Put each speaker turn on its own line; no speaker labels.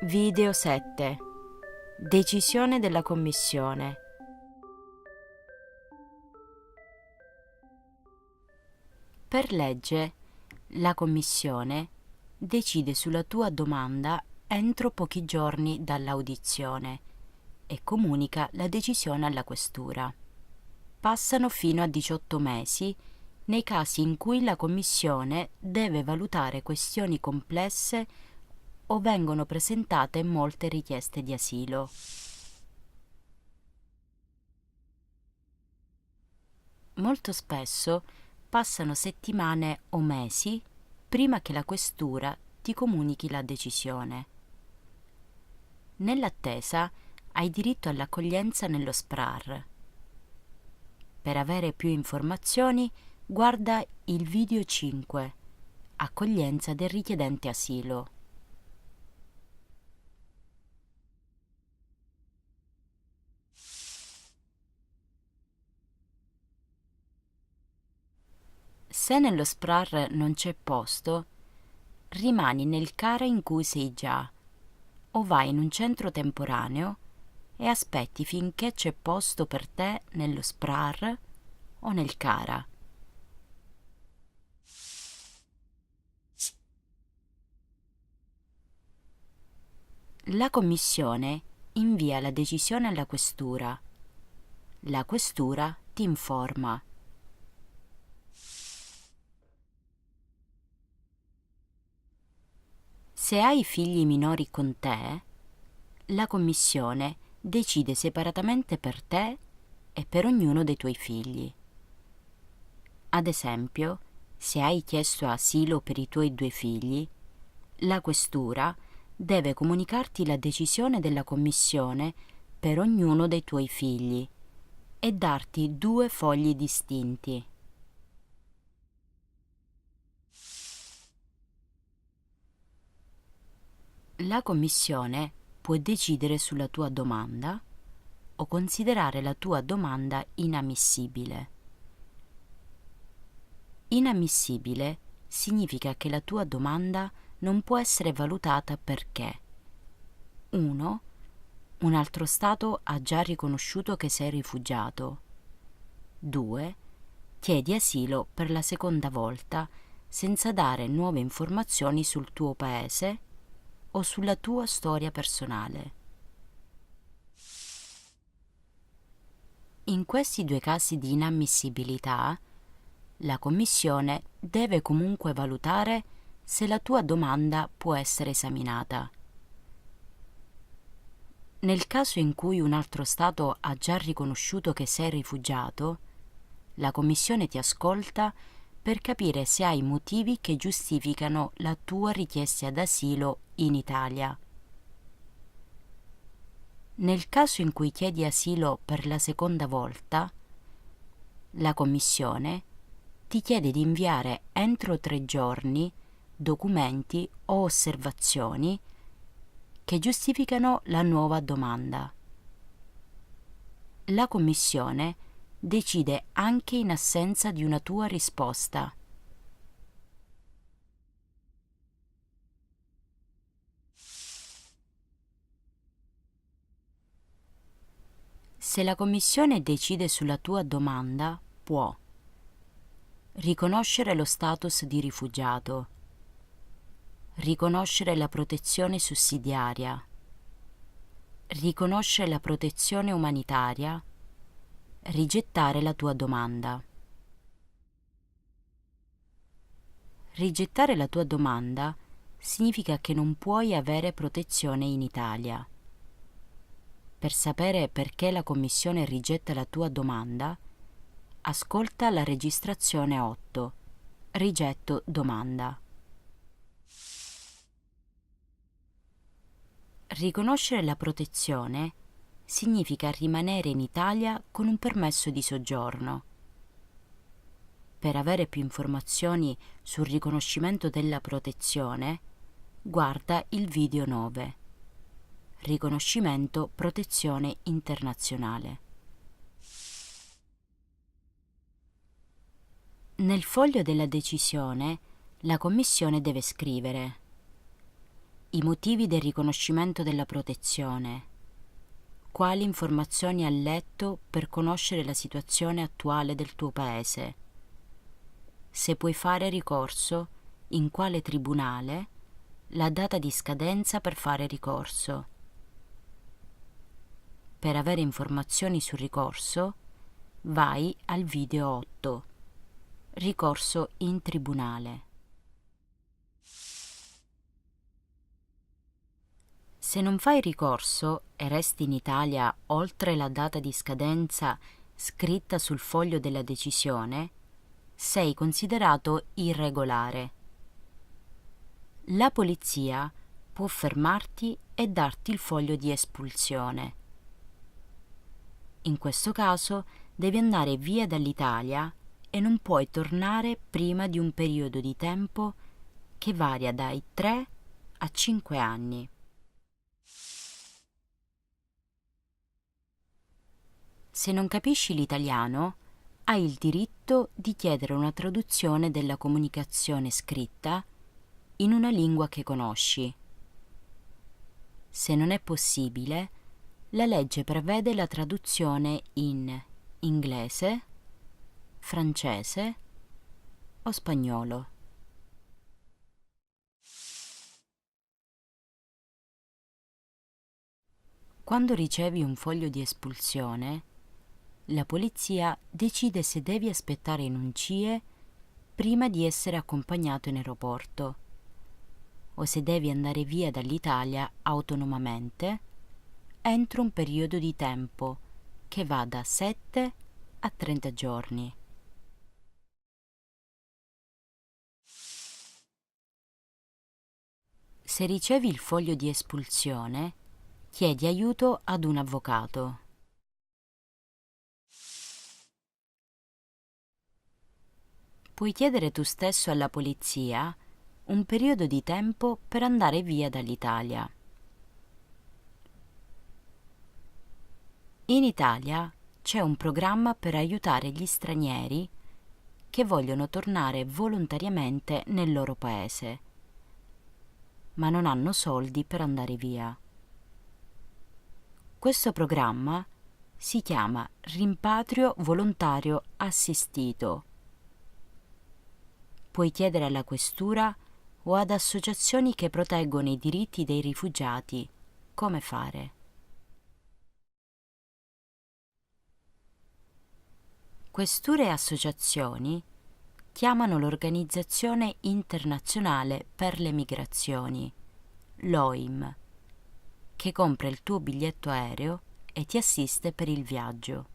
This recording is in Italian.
Video 7. Decisione della Commissione. Per legge, la Commissione decide sulla tua domanda entro pochi giorni dall'audizione e comunica la decisione alla Questura. Passano fino a 18 mesi nei casi in cui la Commissione deve valutare questioni complesse o vengono presentate molte richieste di asilo. Molto spesso passano settimane o mesi prima che la Questura ti comunichi la decisione. Nell'attesa hai diritto all'accoglienza nello SPRAR. Per avere più informazioni guarda il video 5, Accoglienza del richiedente asilo. Se nello SPRAR non c'è posto, rimani nel CARA in cui sei già, o vai in un centro temporaneo e aspetti finché c'è posto per te nello SPRAR o nel CARA. La Commissione invia la decisione alla Questura. La Questura ti informa. Se hai figli minori con te, la Commissione decide separatamente per te e per ognuno dei tuoi figli. Ad esempio, se hai chiesto asilo per i tuoi 2 figli, la Questura deve comunicarti la decisione della Commissione per ognuno dei tuoi figli e darti 2 fogli distinti. La Commissione può decidere sulla tua domanda o considerare la tua domanda inammissibile. Inammissibile significa che la tua domanda non può essere valutata perché 1. Un altro Stato ha già riconosciuto che sei rifugiato. 2. Chiedi asilo per la seconda volta senza dare nuove informazioni sul tuo paese o sulla tua storia personale. In questi 2 casi di inammissibilità, la Commissione deve comunque valutare se la tua domanda può essere esaminata. Nel caso in cui un altro Stato ha già riconosciuto che sei rifugiato, la Commissione ti ascolta per capire se hai motivi che giustificano la tua richiesta d'asilo in Italia. Nel caso in cui chiedi asilo per la seconda volta, la Commissione ti chiede di inviare entro 3 giorni documenti o osservazioni che giustificano la nuova domanda. La Commissione decide anche in assenza di una tua risposta. Se la Commissione decide sulla tua domanda, può riconoscere lo status di rifugiato, riconoscere la protezione sussidiaria, riconoscere la protezione umanitaria, rigettare la tua domanda. Rigettare la tua domanda significa che non puoi avere protezione in Italia. Per sapere perché la Commissione rigetta la tua domanda, ascolta la registrazione 8. Rigetto domanda. Riconoscere la protezione significa rimanere in Italia con un permesso di soggiorno. Per avere più informazioni sul riconoscimento della protezione, guarda il video 9. Riconoscimento protezione internazionale. Nel foglio della decisione, la Commissione deve scrivere: I motivi del riconoscimento della protezione. Quali informazioni hai letto per conoscere la situazione attuale del tuo paese? Se puoi fare ricorso, in quale tribunale, la data di scadenza per fare ricorso. Per avere informazioni sul ricorso, vai al video 8. Ricorso in tribunale. Se non fai ricorso e resti in Italia oltre la data di scadenza scritta sul foglio della decisione, sei considerato irregolare. La polizia può fermarti e darti il foglio di espulsione. In questo caso devi andare via dall'Italia e non puoi tornare prima di un periodo di tempo che varia dai 3 a 5 anni. Se non capisci l'italiano, hai il diritto di chiedere una traduzione della comunicazione scritta in una lingua che conosci. Se non è possibile, la legge prevede la traduzione in inglese, francese o spagnolo. Quando ricevi un foglio di espulsione, la polizia decide se devi aspettare in un CIE prima di essere accompagnato in aeroporto o se devi andare via dall'Italia autonomamente entro un periodo di tempo che va da 7 a 30 giorni. Se ricevi il foglio di espulsione, chiedi aiuto ad un avvocato. Puoi chiedere tu stesso alla polizia un periodo di tempo per andare via dall'Italia. In Italia c'è un programma per aiutare gli stranieri che vogliono tornare volontariamente nel loro paese, ma non hanno soldi per andare via. Questo programma si chiama Rimpatrio Volontario Assistito. Puoi chiedere alla questura o ad associazioni che proteggono i diritti dei rifugiati come fare. Questure e associazioni chiamano l'Organizzazione Internazionale per le Migrazioni, l'OIM, che compra il tuo biglietto aereo e ti assiste per il viaggio.